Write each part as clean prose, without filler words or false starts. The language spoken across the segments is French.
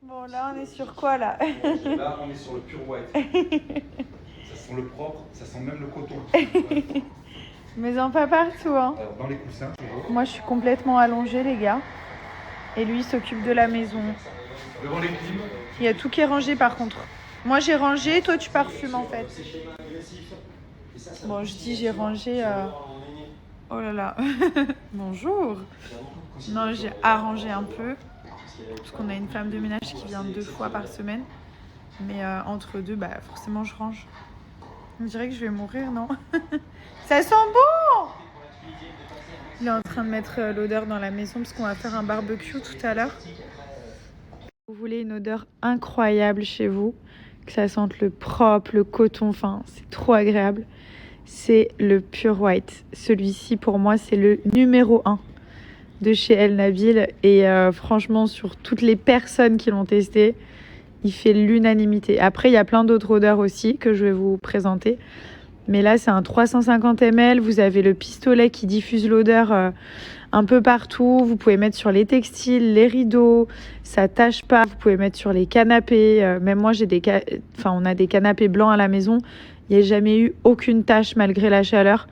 Bon, là, on est sur quoi, là? Là, on est sur le pure white. Ça sent le propre, ça sent même le coton. Mais en pas partout, hein. Alors, dans les coussins, toujours. Moi, je suis complètement allongée, les gars. Et lui, il s'occupe de la maison. Devant les clims. Il y a tout qui est rangé, par contre. Moi, j'ai rangé, toi, tu parfumes, en fait. Bon, je dis j'ai rangé... Oh là là. Bonjour. Non, j'ai arrangé un peu. Parce qu'on a une femme de ménage qui vient 2 fois par semaine. Mais entre deux, bah forcément, je range. On dirait que je vais mourir, non? Ça sent bon! Il est en train de mettre l'odeur dans la maison parce qu'on va faire un barbecue tout à l'heure. Vous voulez une odeur incroyable chez vous, que ça sente le propre, le coton, enfin, c'est trop agréable. C'est le Pure White. Celui-ci, pour moi, c'est le numéro 1 de chez El Nabil. Et franchement, sur toutes les personnes qui l'ont testé, il fait l'unanimité. Après, il y a plein d'autres odeurs aussi que je vais vous présenter. Mais là, c'est un 350 ml. Vous avez le pistolet qui diffuse l'odeur un peu partout. Vous pouvez mettre sur les textiles, les rideaux. Ça tâche pas. Vous pouvez mettre sur les canapés. Même moi, on a des canapés blancs à la maison. Il n'y a jamais eu aucune tache malgré la chaleur.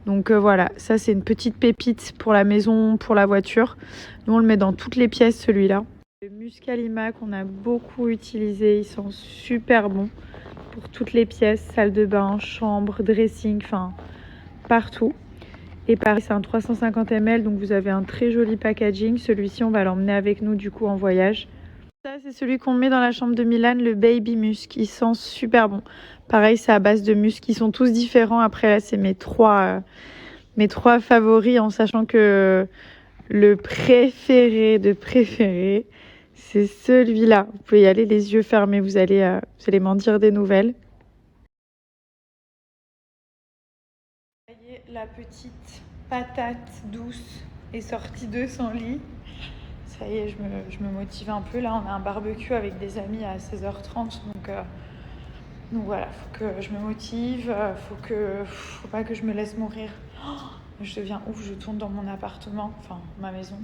Donc voilà, ça c'est une petite pépite pour la maison, pour la voiture. Nous, on le met dans toutes les pièces, celui-là. Le Muscalima qu'on a beaucoup utilisé. Il sent super bon pour toutes les pièces, salle de bain, chambre, dressing, enfin partout. Et pareil, c'est un 350 ml, donc vous avez un très joli packaging. Celui-ci, on va l'emmener avec nous du coup en voyage. Ça, c'est celui qu'on met dans la chambre de Milan, le Baby Musk. Il sent super bon. Pareil, c'est à base de musc. Ils sont tous différents. Après, là, c'est mes trois favoris, en sachant que le préféré de préféré, c'est celui-là. Vous pouvez y aller les yeux fermés. Vous allez m'en dire des nouvelles. La petite patate douce est sortie de son lit. Ça y est, je me motive un peu. Là, on a un barbecue avec des amis à 16h30. Donc voilà, faut que je me motive. Faut pas que je me laisse mourir. Oh, je deviens ouf, je tourne dans mon appartement, enfin ma maison.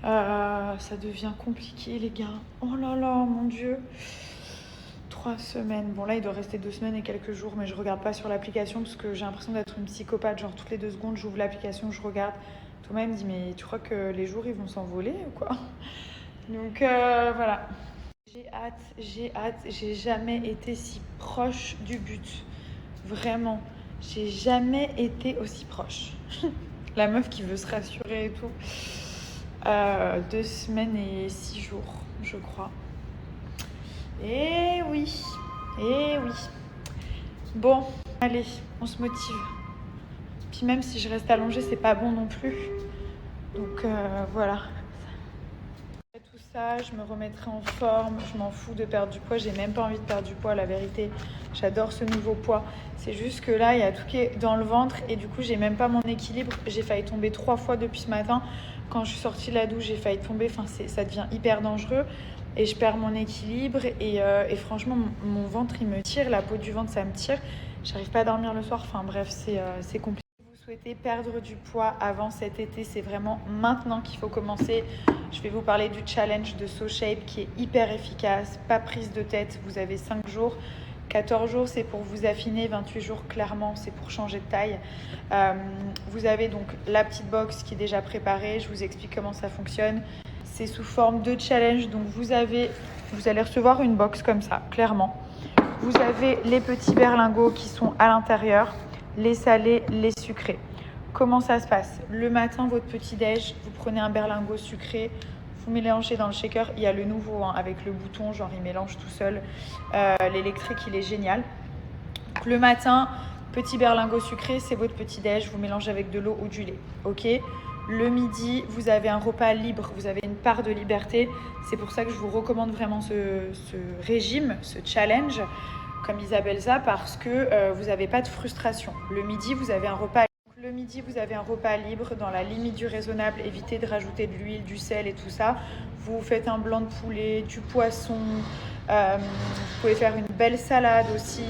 Ça devient compliqué, les gars. Oh là là, mon Dieu. 3 semaines. Bon, là, il doit rester 2 semaines et quelques jours, mais je regarde pas sur l'application parce que j'ai l'impression d'être une psychopathe. Genre, toutes les 2 secondes, j'ouvre l'application, je regarde. Thomas, il me dit, mais tu crois que les jours, ils vont s'envoler ou quoi? Donc, voilà. J'ai hâte. J'ai jamais été si proche du but. Vraiment. J'ai jamais été aussi proche. La meuf qui veut se rassurer et tout. 2 semaines et 6 jours, je crois. Eh oui. Bon, allez, on se motive. Puis même si je reste allongée, c'est pas bon non plus. Donc voilà. Après tout ça, je me remettrai en forme. Je m'en fous de perdre du poids. J'ai même pas envie de perdre du poids, la vérité. J'adore ce nouveau poids. C'est juste que là, il y a tout qui est dans le ventre. Et du coup, j'ai même pas mon équilibre. J'ai failli tomber 3 fois depuis ce matin. Quand je suis sortie de la douche, j'ai failli tomber. Enfin, ça devient hyper dangereux. Et je perds mon équilibre. Et franchement, mon ventre, il me tire. La peau du ventre, ça me tire. J'arrive pas à dormir le soir. Enfin bref, c'est compliqué. Si vous souhaitez perdre du poids avant cet été, c'est vraiment maintenant qu'il faut commencer. Je vais vous parler du challenge de SoShape qui est hyper efficace. Pas prise de tête. Vous avez 5 jours. 14 jours, c'est pour vous affiner. 28 jours, clairement, c'est pour changer de taille. Vous avez donc la petite box qui est déjà préparée. Je vous explique comment ça fonctionne. C'est sous forme de challenge. Donc, vous allez recevoir une box comme ça, clairement. Vous avez les petits berlingots qui sont à l'intérieur, les salés, les sucrés. Comment ça se passe? Le matin, votre petit-déj, vous prenez un berlingot sucré, vous mélangez dans le shaker. Il y a le nouveau avec le bouton, genre il mélange tout seul. L'électrique, il est génial. Donc, le matin, petit berlingot sucré, c'est votre petit-déj. Vous mélangez avec de l'eau ou du lait. Ok? Le midi, vous avez un repas libre, vous avez une part de liberté. C'est pour ça que je vous recommande vraiment ce régime, ce challenge, comme Isabelle Za, parce que vous n'avez pas de frustration. Le midi, vous avez un repas libre dans la limite du raisonnable. Évitez de rajouter de l'huile, du sel et tout ça. Vous faites un blanc de poulet, du poisson. Vous pouvez faire une belle salade aussi.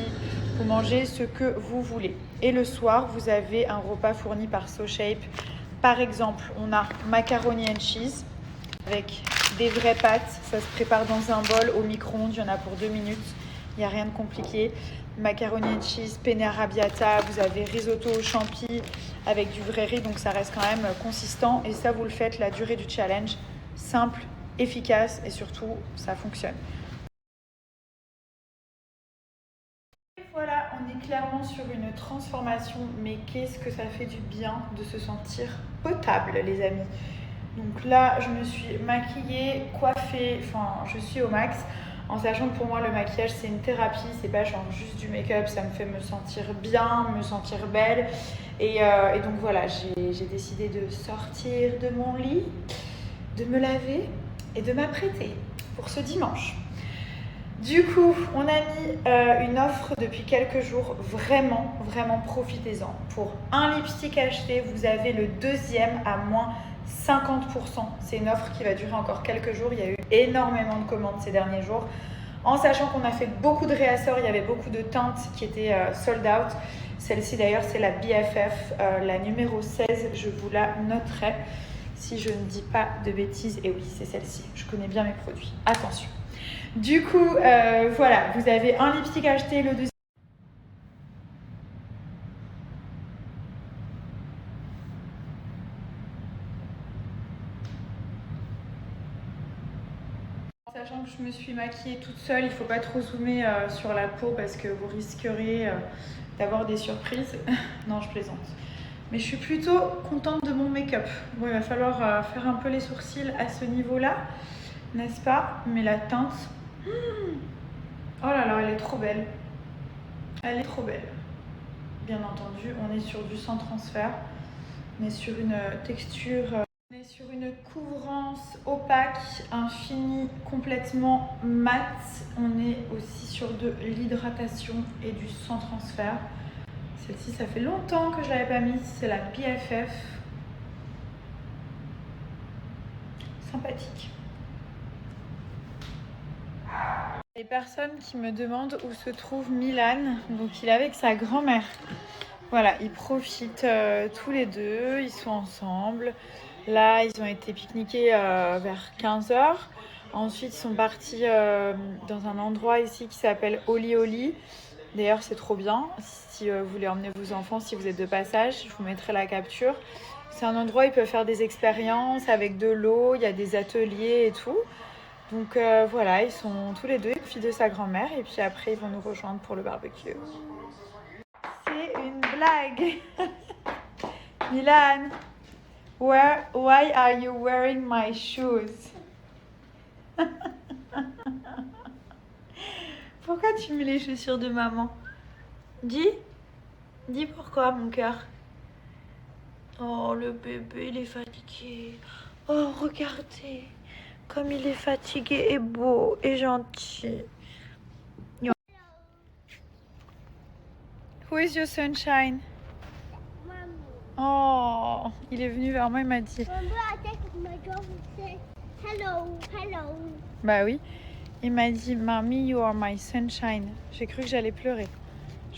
Vous mangez ce que vous voulez. Et le soir, vous avez un repas fourni par SoShape. Par exemple, on a macaroni and cheese avec des vraies pâtes. Ça se prépare dans un bol au micro-ondes. Il y en a pour 2 minutes. Il n'y a rien de compliqué. Macaroni and cheese, penne arrabbiata. Vous avez risotto aux champi avec du vrai riz. Donc ça reste quand même consistant. Et ça, vous le faites la durée du challenge. Simple, efficace et surtout, ça fonctionne. Voilà, on est clairement sur une transformation, mais qu'est-ce que ça fait du bien de se sentir potable, les amis. Donc là, je me suis maquillée, coiffée, enfin, je suis au max, en sachant que pour moi, le maquillage, c'est une thérapie, c'est pas genre juste du make-up, ça me fait me sentir bien, me sentir belle. Et donc voilà, j'ai décidé de sortir de mon lit, de me laver et de m'apprêter pour ce dimanche. Du coup, on a mis une offre depuis quelques jours, vraiment profitez-en. Pour un lipstick acheté, vous avez le deuxième à moins 50%. C'est une offre qui va durer encore quelques jours. Il y a eu énormément de commandes ces derniers jours. En sachant qu'on a fait beaucoup de réassorts, il y avait beaucoup de teintes qui étaient sold out. Celle-ci d'ailleurs, c'est la BFF, la numéro 16. Je vous la noterai si je ne dis pas de bêtises. Et oui, c'est celle-ci. Je connais bien mes produits. Attention. Du coup, voilà, vous avez un lipstick acheté, le deuxième. Sachant que je me suis maquillée toute seule, il ne faut pas trop zoomer sur la peau parce que vous risqueriez d'avoir des surprises. Non, je plaisante. Mais je suis plutôt contente de mon make-up. Bon, il va falloir faire un peu les sourcils à ce niveau-là, n'est-ce pas? Mais la teinte... Oh là là, elle est trop belle. Elle est trop belle. Bien entendu, on est sur du sans transfert. On est sur une texture... On est sur une couvrance opaque, un fini complètement mat. On est aussi sur de l'hydratation et du sans transfert. Celle-ci, ça fait longtemps que je ne l'avais pas mise. C'est la BFF. Sympathique. Les personnes qui me demandent où se trouve Milan, donc il est avec sa grand-mère. Voilà, ils profitent tous les deux, ils sont ensemble. Là, ils ont été pique-niqués vers 15h. Ensuite, ils sont partis dans un endroit ici qui s'appelle Oli Oli. D'ailleurs, c'est trop bien. Si vous voulez emmener vos enfants, si vous êtes de passage, je vous mettrai la capture. C'est un endroit où ils peuvent faire des expériences avec de l'eau, il y a des ateliers et tout. Donc voilà, ils sont tous les deux, ils profitent de sa grand-mère et puis après ils vont nous rejoindre pour le barbecue. C'est une blague. Milan, why are you wearing my shoes? Pourquoi tu mets les chaussures de maman? Dis pourquoi mon cœur? Oh le bébé, il est fatigué. Oh regardez. Comme il est fatigué et beau et gentil. Who is your sunshine? Oh, il est venu vers moi, il m'a dit. Hello. Bah oui, il m'a dit, Mommy, you are my sunshine. J'ai cru que j'allais pleurer.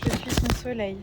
Je suis son soleil.